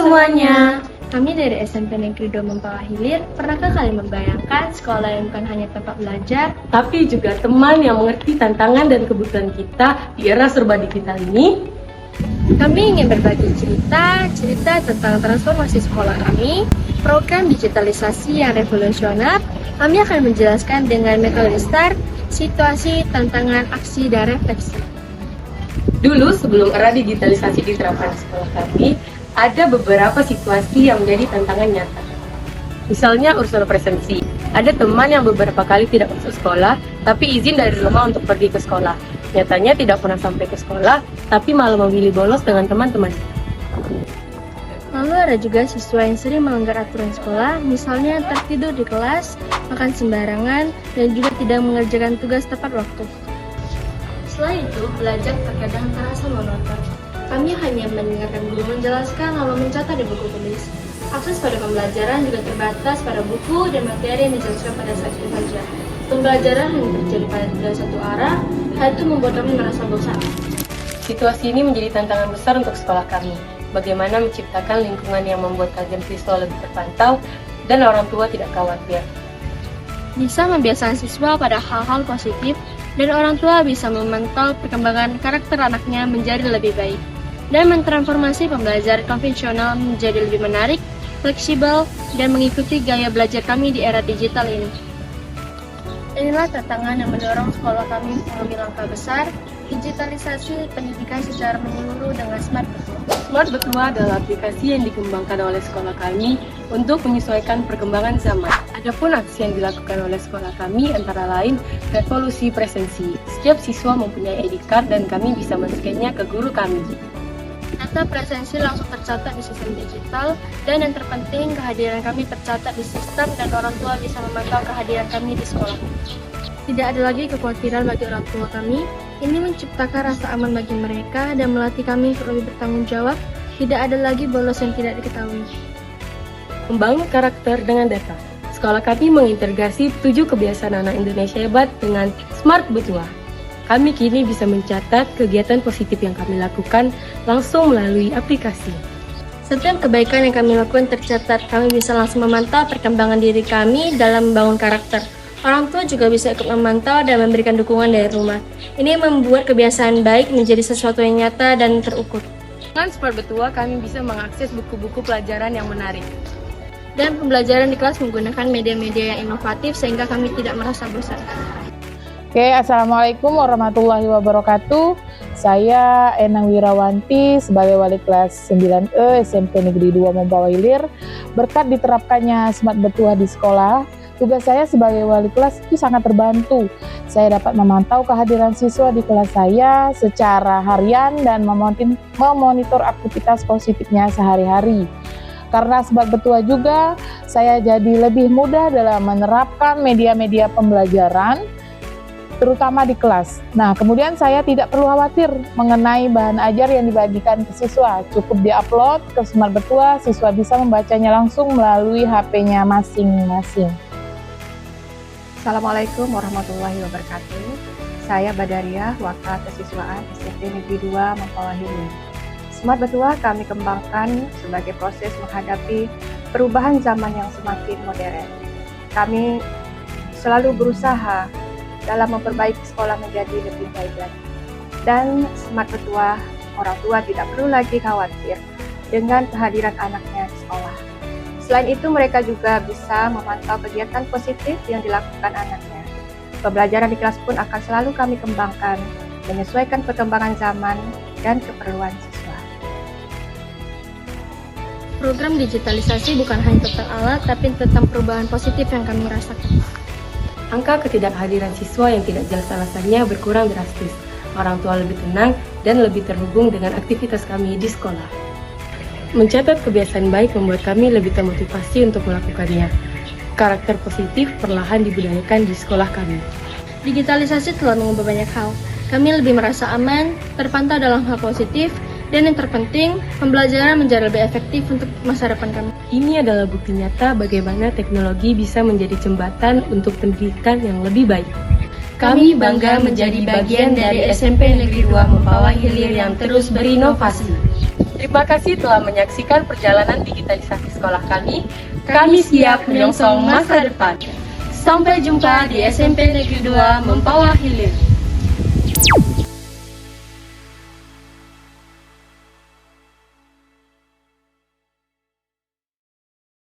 semuanya. Kami dari SMP Negeri 2 Mempawah Hilir. Pernahkah kalian membayangkan sekolah yang bukan hanya tempat belajar, Tapi juga teman yang mengerti tantangan dan kebutuhan kita di era serba digital ini? Kami ingin berbagi cerita tentang transformasi sekolah kami, program digitalisasi yang revolusioner. Kami akan menjelaskan dengan metode STAR, situasi, tantangan, aksi, dan refleksi. Dulu sebelum era digitalisasi diterapkan di sekolah kami, ada beberapa situasi yang menjadi tantangan nyata. Misalnya urusan presensi. Ada teman yang beberapa kali tidak masuk sekolah, tapi izin dari rumah untuk pergi ke sekolah. Nyatanya tidak pernah sampai ke sekolah, tapi malah memilih bolos dengan teman-teman. Lalu ada juga siswa yang sering melanggar aturan sekolah, misalnya tertidur di kelas, makan sembarangan, dan juga tidak mengerjakan tugas tepat waktu. Selain itu, belajar terkadang terasa monoton. Kami hanya mendengarkan guru menjelaskan lalu mencatat di buku tulis. Akses pada pembelajaran juga terbatas pada buku dan materi yang dijelaskan pada saat itu saja. Pembelajaran hanya terjadi pada satu arah, hal itu membuat kami merasa bosan. Situasi ini menjadi tantangan besar untuk sekolah kami. Bagaimana menciptakan lingkungan yang membuat kajian siswa lebih terpantau dan orang tua tidak khawatir. Bisa membiasakan siswa pada hal-hal positif, dan orang tua bisa memantau perkembangan karakter anaknya menjadi lebih baik, dan mentransformasi pembelajaran konvensional menjadi lebih menarik, fleksibel, dan mengikuti gaya belajar kami di era digital ini. Inilah tantangan yang mendorong sekolah kami mengambil langkah besar, digitalisasi pendidikan secara menyeluruh dengan Smart Betua. Smart Betua adalah aplikasi yang dikembangkan oleh sekolah kami untuk menyesuaikan perkembangan zaman. Adapun aksi yang dilakukan oleh sekolah kami antara lain revolusi presensi. Setiap siswa mempunyai ID card dan kami bisa men-scan-nya ke guru kami. Data presensi langsung tercatat di sistem digital, dan yang terpenting kehadiran kami tercatat di sistem dan orang tua bisa memantau kehadiran kami di sekolah. Tidak ada lagi kekhawatiran bagi orang tua kami. Ini menciptakan rasa aman bagi mereka dan melatih kami untuk lebih bertanggung jawab. Tidak ada lagi bolos yang tidak diketahui. Membangun karakter dengan data. Sekolah kami mengintegrasi 7 kebiasaan anak Indonesia hebat dengan Smart Betua. Kami kini bisa mencatat kegiatan positif yang kami lakukan langsung melalui aplikasi. Setiap kebaikan yang kami lakukan tercatat. Kami bisa langsung memantau perkembangan diri kami dalam membangun karakter. Orang tua juga bisa ikut memantau dan memberikan dukungan dari rumah. Ini membuat kebiasaan baik menjadi sesuatu yang nyata dan terukur. Dengan Smart Betua, kami bisa mengakses buku-buku pelajaran yang menarik. Dan pembelajaran di kelas menggunakan media-media yang inovatif sehingga kami tidak merasa bosan. Oke, Assalamualaikum warahmatullahi wabarakatuh. Saya Enang Wirawanti sebagai wali kelas 9E SMP Negeri 2 Mempawah Hilir. Berkat diterapkannya Smart Betua di sekolah, tugas saya sebagai wali kelas itu sangat terbantu. Saya dapat memantau kehadiran siswa di kelas saya secara harian dan memonitor aktivitas positifnya sehari-hari. Karena Smart Betua juga, saya jadi lebih mudah dalam menerapkan media-media pembelajaran, terutama di kelas. Nah, kemudian saya tidak perlu khawatir mengenai bahan ajar yang dibagikan ke siswa. Cukup di-upload ke Smart Betua, siswa bisa membacanya langsung melalui HP-nya masing-masing. Assalamualaikum warahmatullahi wabarakatuh. Saya Badariah, Wakil Kesiswaan SMP Negeri 2 Mempawah Hilir. Smart Betua kami kembangkan sebagai proses menghadapi perubahan zaman yang semakin modern. Kami selalu berusaha dalam memperbaiki sekolah menjadi lebih baik lagi. Dan Smart Betua, orang tua tidak perlu lagi khawatir dengan kehadiran anaknya di sekolah. Selain itu, mereka juga bisa memantau kegiatan positif yang dilakukan anaknya. Pembelajaran di kelas pun akan selalu kami kembangkan, menyesuaikan perkembangan zaman dan keperluan siswa. Program digitalisasi bukan hanya tentang alat, tapi tentang perubahan positif yang kami rasakan. Angka ketidakhadiran siswa yang tidak jelas alasannya berkurang drastis. Orang tua lebih tenang dan lebih terhubung dengan aktivitas kami di sekolah. Mencatat kebiasaan baik membuat kami lebih termotivasi untuk melakukannya. Karakter positif perlahan dibudayakan di sekolah kami. Digitalisasi telah mengubah banyak hal. Kami lebih merasa aman, terpantau dalam hal positif, dan yang terpenting, pembelajaran menjadi lebih efektif untuk masa depan kami. Ini adalah bukti nyata bagaimana teknologi bisa menjadi jembatan untuk pendidikan yang lebih baik. Kami bangga menjadi bagian dari SMP Negeri 2 Mempawah Hilir yang terus berinovasi. Terima kasih telah menyaksikan perjalanan digitalisasi sekolah kami. Kami siap menyongsong masa depan. Sampai jumpa di SMP Negeri 2 Mempawah Hilir.